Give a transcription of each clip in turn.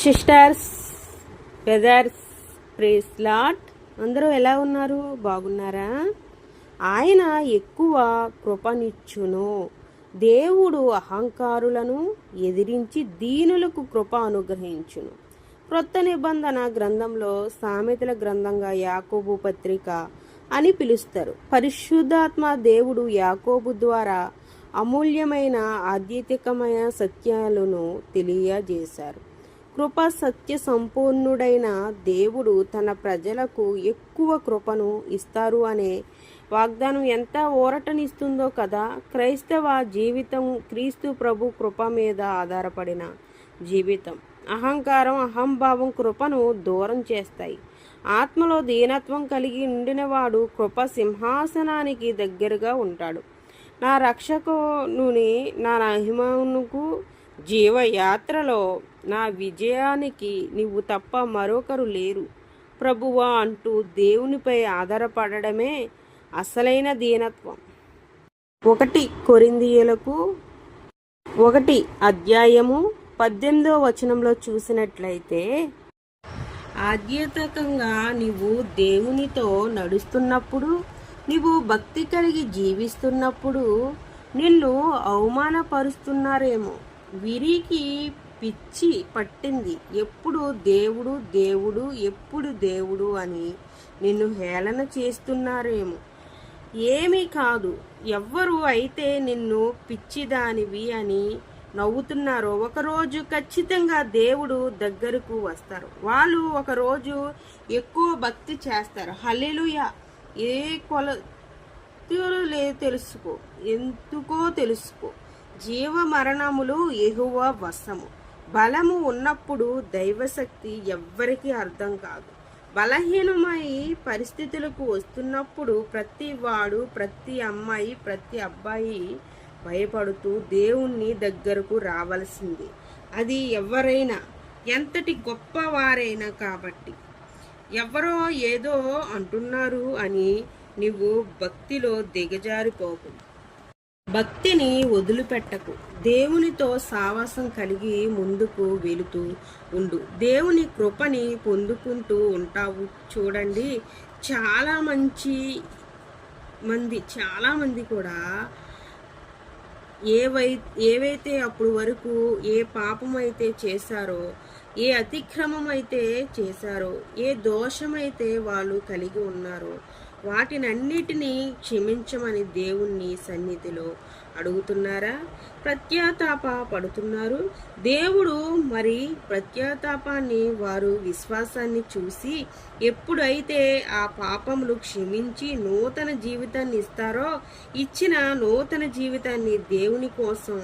Sisters, brothers, praise lord. అందరూ ఎలా ఉన్నారు? బాగున్నారా? ఆయన ఎక్కువ కృపనిచ్చును. దేవుడు అహంకారులను ఎదిరించి దీనులకు కృప అనుగ్రహించును. క్రొత్త నిబంధన గ్రంథంలో సామెతల గ్రంథంగా యాకోబు పత్రిక అని పిలుస్తారు. పరిశుద్ధాత్మ దేవుడు యాకోబు ద్వారా అమూల్యమైన ఆధ్యాత్మికమైన సత్యాలను తెలియజేశారు. కృప సత్య సంపూర్ణుడైన దేవుడు తన ప్రజలకు ఎక్కువ కృపను ఇస్తారు అనే వాగ్దానం ఎంత ఊరటనిస్తుందో కదా. క్రైస్తవ జీవితం క్రీస్తు ప్రభు కృప మీద ఆధారపడిన జీవితం. అహంకారం, అహంభావం కృపను దూరం చేస్తాయి. ఆత్మలో దీనత్వం కలిగి ఉండినవాడు కృప సింహాసనానికి దగ్గరగా ఉంటాడు. నా రక్షకుని, నా మహిమకు, జీవయాత్రలో నా విజయానికి నీవు తప్ప మరొకరు లేరు ప్రభువా అంటూ దేవునిపై ఆధారపడడమే అసలైన దీనత్వం. 1 కొరింథీయులకు 1:18 చూసినట్లయితే, ఆధ్యాత్మికంగా నీవు దేవునితో నడుస్తున్నప్పుడు, నీవు భక్తి కలిగి జీవిస్తున్నప్పుడు నిన్ను అవమానపరుస్తున్నారేమో. వీరికి పిచ్చి పట్టింది. ఎప్పుడు దేవుడు దేవుడు, ఎప్పుడు దేవుడు అని నిన్ను హేళన చేస్తున్నారేమో. ఏమీ కాదు, ఎవ్వరు అయితే నిన్ను పిచ్చిదానివి అని నవ్వుతున్నారో ఒకరోజు ఖచ్చితంగా దేవుడు దగ్గరకు వస్తారు. వాళ్ళు ఒకరోజు ఎక్కువ భక్తి చేస్తారు. హల్లెలూయా. ఏ కొలతలు తెలుసుకో, ఎందుకో తెలుసుకో. జీవ మరణములు యెహోవా వశము. బలము ఉన్నప్పుడు దైవశక్తి ఎవ్వరికీ అర్థం కాదు. బలహీనమై పరిస్థితులకు వస్తున్నప్పుడు ప్రతి వాడు, ప్రతి అమ్మాయి, ప్రతి అబ్బాయి భయపడుతూ దేవుణ్ణి దగ్గరకు రావాల్సింది. అది ఎవరైనా, ఎంతటి గొప్పవారైనా. కాబట్టి ఎవరో ఏదో అంటున్నారు అని నీవు భక్తిలో దిగజారిపోకు. భక్తిని వదిలిపెట్టకు. దేవునితో సావాసం కలిగి ముందుకు వెళుతూ ఉండు. దేవుని కృపని పొందుకుంటూ ఉంటావు. చూడండి, చాలా మంది కూడా ఏవైతే అప్పుడు వరకు ఏ పాపం అయితే చేశారో, ఏ అతిక్రమం అయితే చేశారో, ఏ దోషమైతే వాళ్ళు కలిగి ఉన్నారో వాటినన్నిటినీ క్షమించమని దేవుణ్ణి సన్నిధిలో అడుగుతున్నారా? ప్రత్యాతాప పడుతున్నారు. దేవుడు మరి ప్రత్యాతాపాన్ని, వారు విశ్వాసాన్ని చూసి ఎప్పుడైతే ఆ పాపములు క్షమించి నూతన జీవితాన్ని ఇస్తారో, ఇచ్చిన నూతన జీవితాన్ని దేవుని కోసం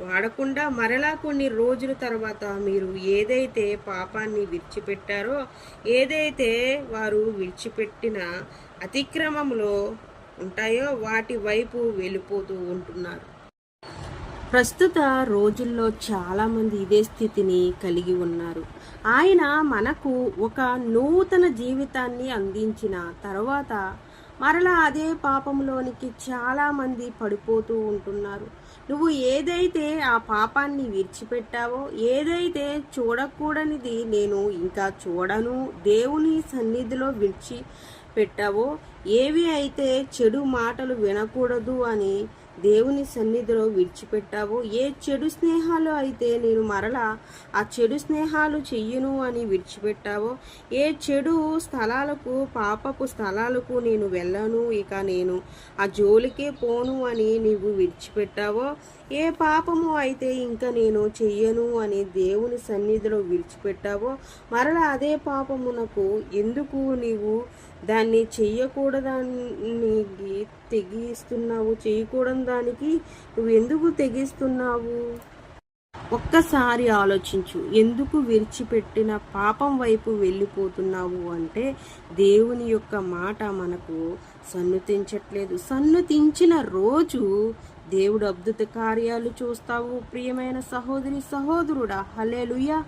వాడకుండా మరలా కొన్ని రోజుల తర్వాత మీరు ఏదైతే పాపాన్ని విడిచిపెట్టారో, ఏదైతే వారు విడిచిపెట్టిన అతిక్రమంలో ఉంటాయో వాటి వైపు వెళ్ళిపోతూ ఉంటున్నారు. ప్రస్తుత రోజుల్లో చాలామంది ఇదే స్థితిని కలిగి ఉన్నారు. ఆయన మనకు ఒక నూతన జీవితాన్ని అందించిన తర్వాత మరలా అదే పాపంలోనికి చాలామంది పడిపోతూ ఉంటున్నారు. నువ్వు ఏదైతే ఆ పాపాన్ని విడిచిపెట్టావో, ఏదైతే చూడకూడనిది నేను ఇంకా చూడను, దేవుని సన్నిధిలో విడిచిపెట్టావో, ఏవి అయితే చెడు మాటలు వినకూడదు అని దేవుని సన్నిధిలో విడిచిపెట్టావో, ఏ చెడు స్నేహాలు అయితే నేను మరలా ఆ చెడు స్నేహాలు చెయ్యను అని విడిచిపెట్టావో, ఏ చెడు స్థలాలకు, పాపపు స్థలాలకు నేను వెళ్ళను, ఇక నేను ఆ జోలికే పోను అని నీవు విడిచిపెట్టావో, ఏ పాపము అయితే ఇంకా నేను చెయ్యను అని దేవుని సన్నిధిలో విడిచిపెట్టావో, మరలా అదే పాపమునకు ఎందుకు నీవు దాన్ని చెయ్యకూడదానికి తెగిస్తున్నావు? చేయకూడని దానికి నువ్వు ఎందుకు తెగిస్తున్నావు? ఒక్కసారి ఆలోచించు. ఎందుకు విడిచిపెట్టిన పాపం వైపు వెళ్ళిపోతున్నావు అంటే దేవుని యొక్క మాట మనకు సన్నుతించట్లేదు. సన్నుతించిన రోజు దేవుడు అద్భుత కార్యాలు చూస్తావు. ప్రియమైన సహోదరి, సహోదరుడా, హల్లెలూయా.